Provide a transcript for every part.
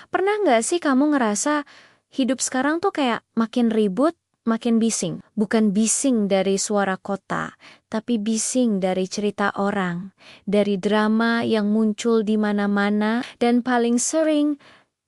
Pernah nggak sih kamu ngerasa hidup sekarang tuh kayak makin ribut, makin bising? Bukan bising dari suara kota, tapi bising dari cerita orang, dari drama yang muncul di mana-mana, dan paling sering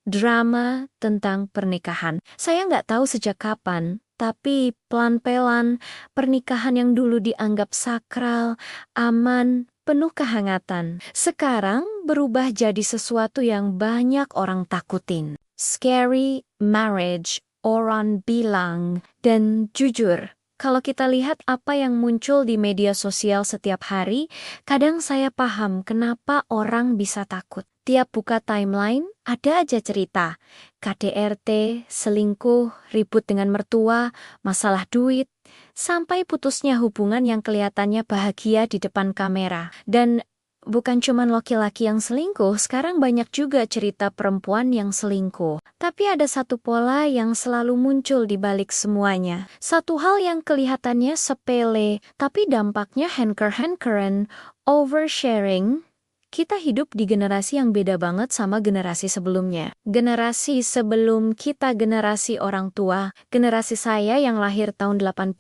drama tentang pernikahan. Saya nggak tahu sejak kapan, tapi pelan-pelan pernikahan yang dulu dianggap sakral, aman, penuh kehangatan, sekarang berubah jadi sesuatu yang banyak orang takutin. Scary marriage, orang bilang, dan jujur, kalau kita lihat apa yang muncul di media sosial setiap hari, kadang saya paham kenapa orang bisa takut. Tiap buka timeline, ada aja cerita. KDRT, selingkuh, ribut dengan mertua, masalah duit, sampai putusnya hubungan yang kelihatannya bahagia di depan kamera. Dan bukan cuma laki-laki yang selingkuh, sekarang banyak juga cerita perempuan yang selingkuh. Tapi ada satu pola yang selalu muncul di balik semuanya. Satu hal yang kelihatannya sepele, tapi dampaknya hanker-hankeran, oversharing. Kita hidup di generasi yang beda banget sama generasi sebelumnya. Generasi sebelum kita generasi orang tua, generasi saya yang lahir tahun 80,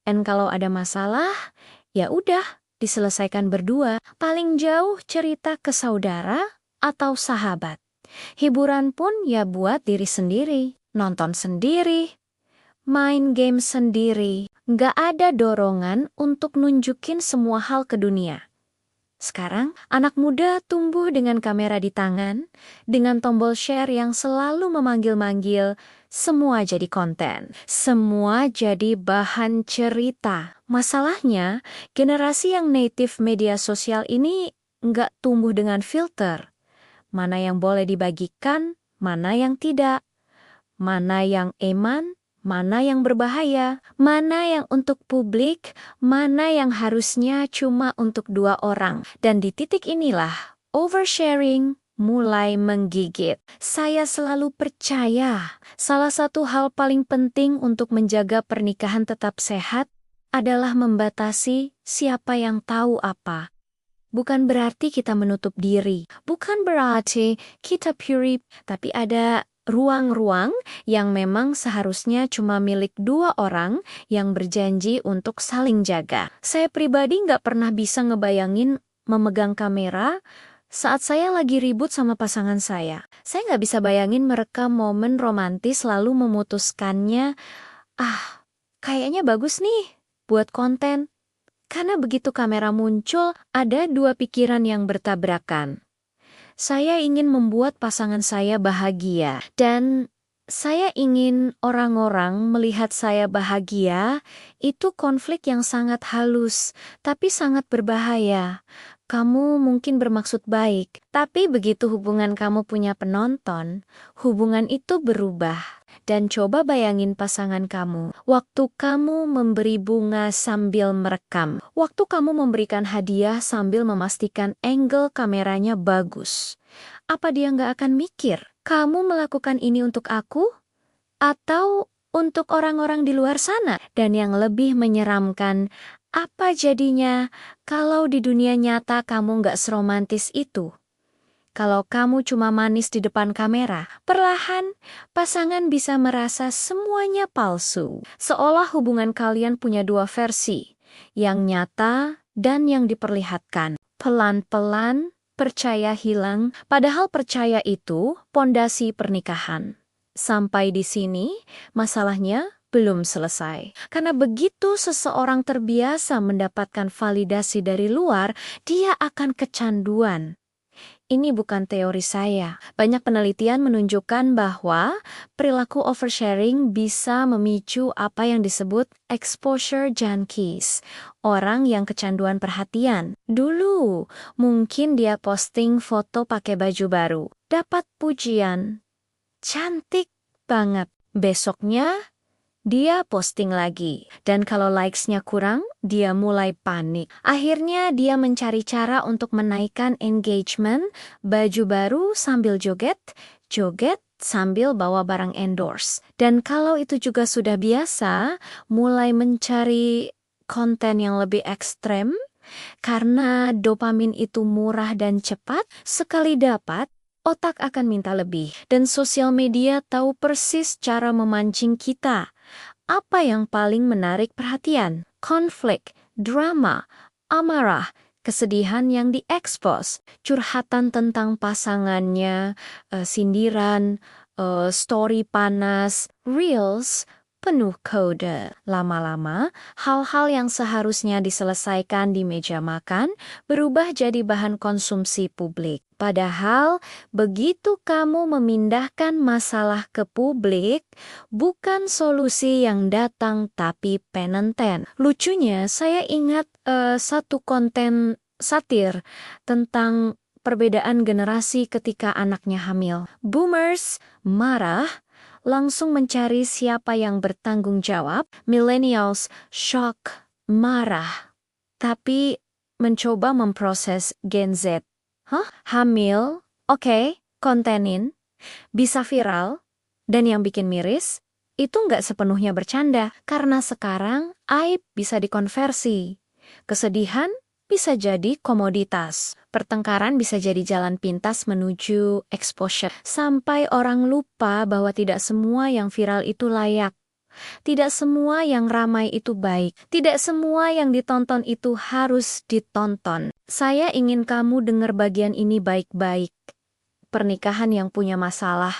dan kalau ada masalah, ya udah, diselesaikan berdua. Paling jauh cerita ke saudara atau sahabat. Hiburan pun ya buat diri sendiri, nonton sendiri, main game sendiri. Nggak ada dorongan untuk nunjukin semua hal ke dunia. Sekarang, anak muda tumbuh dengan kamera di tangan, dengan tombol share yang selalu memanggil-manggil, semua jadi konten, semua jadi bahan cerita. Masalahnya, generasi yang native media sosial ini nggak tumbuh dengan filter. Mana yang boleh dibagikan, mana yang tidak, mana yang aman, mana yang berbahaya, mana yang untuk publik, mana yang harusnya cuma untuk 2 orang. Dan di titik inilah, oversharing mulai menggigit. Saya selalu percaya, salah satu hal paling penting untuk menjaga pernikahan tetap sehat adalah membatasi siapa yang tahu apa. Bukan berarti kita menutup diri, bukan berarti kita purif, tapi ada ruang-ruang yang memang seharusnya cuma milik 2 orang yang berjanji untuk saling jaga. Saya pribadi nggak pernah bisa ngebayangin memegang kamera saat saya lagi ribut sama pasangan saya. Saya nggak bisa bayangin merekam momen romantis lalu memutuskannya, kayaknya bagus nih buat konten. Karena begitu kamera muncul, ada 2 pikiran yang bertabrakan. Saya ingin membuat pasangan saya bahagia, dan saya ingin orang-orang melihat saya bahagia. Itu konflik yang sangat halus, tapi sangat berbahaya. Kamu mungkin bermaksud baik, tapi begitu hubungan kamu punya penonton, hubungan itu berubah. Dan coba bayangin pasangan kamu, waktu kamu memberi bunga sambil merekam, waktu kamu memberikan hadiah sambil memastikan angle kameranya bagus. Apa dia nggak akan mikir, kamu melakukan ini untuk aku? Atau untuk orang-orang di luar sana? Dan yang lebih menyeramkan, apa jadinya kalau di dunia nyata kamu nggak seromantis itu? Kalau kamu cuma manis di depan kamera, perlahan pasangan bisa merasa semuanya palsu. Seolah hubungan kalian punya 2 versi, yang nyata dan yang diperlihatkan. Pelan-pelan percaya hilang, padahal percaya itu pondasi pernikahan. Sampai di sini, masalahnya belum selesai. Karena begitu seseorang terbiasa mendapatkan validasi dari luar, dia akan kecanduan. Ini bukan teori saya. Banyak penelitian menunjukkan bahwa perilaku oversharing bisa memicu apa yang disebut exposure junkies. Orang yang kecanduan perhatian. Dulu, mungkin dia posting foto pakai baju baru. Dapat pujian. Cantik banget. Besoknya, dia posting lagi, dan kalau likes-nya kurang, dia mulai panik. Akhirnya dia mencari cara untuk menaikkan engagement, baju baru sambil joget, joget sambil bawa barang endorse. Dan kalau itu juga sudah biasa, mulai mencari konten yang lebih ekstrem, karena dopamin itu murah dan cepat, sekali dapat, otak akan minta lebih. Dan sosial media tahu persis cara memancing kita. Apa yang paling menarik perhatian? Konflik, drama, amarah, kesedihan yang diekspos, curhatan tentang pasangannya, sindiran, story panas, reels, penuh kode. Lama-lama, hal-hal yang seharusnya diselesaikan di meja makan berubah jadi bahan konsumsi publik. Padahal, begitu kamu memindahkan masalah ke publik, bukan solusi yang datang tapi penenten. Lucunya, saya ingat satu konten satir tentang perbedaan generasi ketika anaknya hamil. Boomers marah, langsung mencari siapa yang bertanggung jawab. Millennials shock, marah, tapi mencoba memproses Gen Z. Hamil, oke, kontenin, bisa viral, dan yang bikin miris, itu nggak sepenuhnya bercanda, karena sekarang aib bisa dikonversi. Kesedihan bisa jadi komoditas. Pertengkaran bisa jadi jalan pintas menuju exposure. Sampai orang lupa bahwa tidak semua yang viral itu layak. Tidak semua yang ramai itu baik. Tidak semua yang ditonton itu harus ditonton. Saya ingin kamu dengar bagian ini baik-baik. Pernikahan yang punya masalah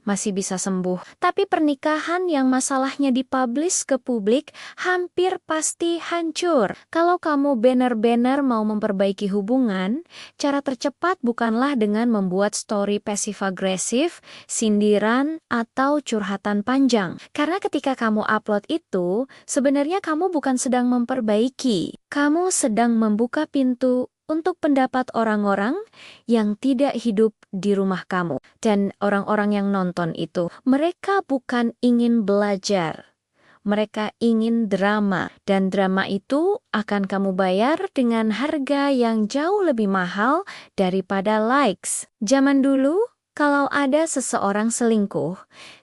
masih bisa sembuh. Tapi pernikahan yang masalahnya dipublish ke publik hampir pasti hancur. Kalau kamu benar-benar mau memperbaiki hubungan, cara tercepat bukanlah dengan membuat story pasif-agresif, sindiran, atau curhatan panjang. Karena ketika kamu upload itu, sebenarnya kamu bukan sedang memperbaiki. Kamu sedang membuka pintu untuk pendapat orang-orang yang tidak hidup di rumah kamu. Dan orang-orang yang nonton itu, mereka bukan ingin belajar. Mereka ingin drama. Dan drama itu akan kamu bayar dengan harga yang jauh lebih mahal daripada likes. Zaman dulu, kalau ada seseorang selingkuh,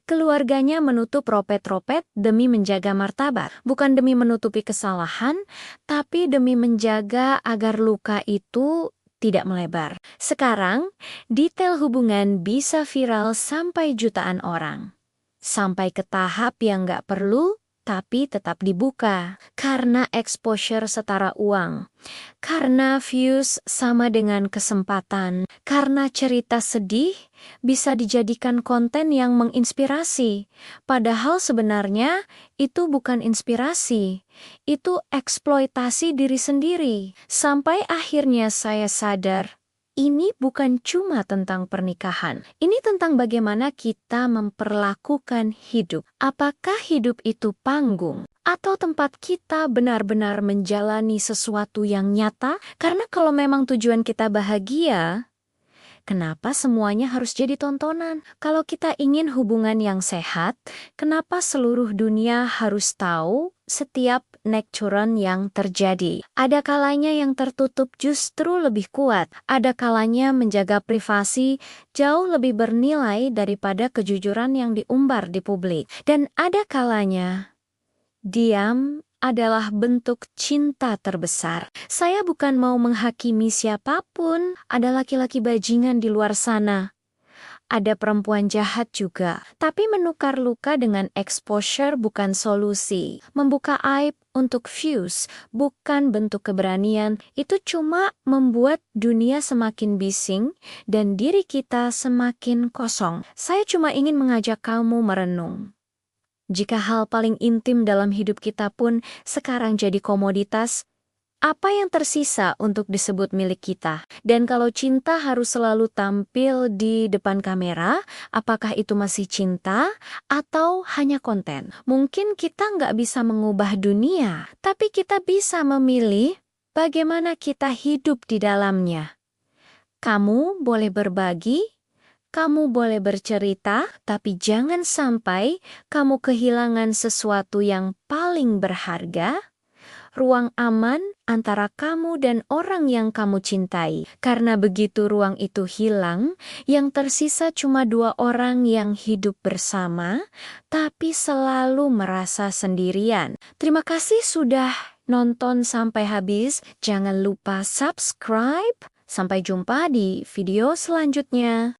keluarganya menutup ropet-ropet demi menjaga martabat. Bukan demi menutupi kesalahan, tapi demi menjaga agar luka itu tidak melebar. Sekarang, detail hubungan bisa viral sampai jutaan orang. Sampai ke tahap yang nggak perlu, tapi tetap dibuka. Karena exposure setara uang. Karena views sama dengan kesempatan. Karena cerita sedih bisa dijadikan konten yang menginspirasi. Padahal sebenarnya itu bukan inspirasi. Itu eksploitasi diri sendiri. Sampai akhirnya saya sadar, ini bukan cuma tentang pernikahan. Ini tentang bagaimana kita memperlakukan hidup. Apakah hidup itu panggung? Atau tempat kita benar-benar menjalani sesuatu yang nyata? Karena kalau memang tujuan kita bahagia, kenapa semuanya harus jadi tontonan? Kalau kita ingin hubungan yang sehat, kenapa seluruh dunia harus tahu setiap naik turun yang terjadi? Ada kalanya yang tertutup justru lebih kuat. Ada kalanya menjaga privasi jauh lebih bernilai daripada kejujuran yang diumbar di publik. Dan ada kalanya diam adalah bentuk cinta terbesar. Saya bukan mau menghakimi siapapun, ada laki-laki bajingan di luar sana. Ada perempuan jahat juga. Tapi menukar luka dengan exposure bukan solusi. Membuka aib untuk views bukan bentuk keberanian. Itu cuma membuat dunia semakin bising dan diri kita semakin kosong. Saya cuma ingin mengajak kamu merenung. Jika hal paling intim dalam hidup kita pun sekarang jadi komoditas, apa yang tersisa untuk disebut milik kita? Dan kalau cinta harus selalu tampil di depan kamera, apakah itu masih cinta atau hanya konten? Mungkin kita nggak bisa mengubah dunia, tapi kita bisa memilih bagaimana kita hidup di dalamnya. Kamu boleh berbagi, kamu boleh bercerita, tapi jangan sampai kamu kehilangan sesuatu yang paling berharga, ruang aman antara kamu dan orang yang kamu cintai. Karena begitu ruang itu hilang, yang tersisa cuma dua orang yang hidup bersama, tapi selalu merasa sendirian. Terima kasih sudah nonton sampai habis. Jangan lupa subscribe. Sampai jumpa di video selanjutnya.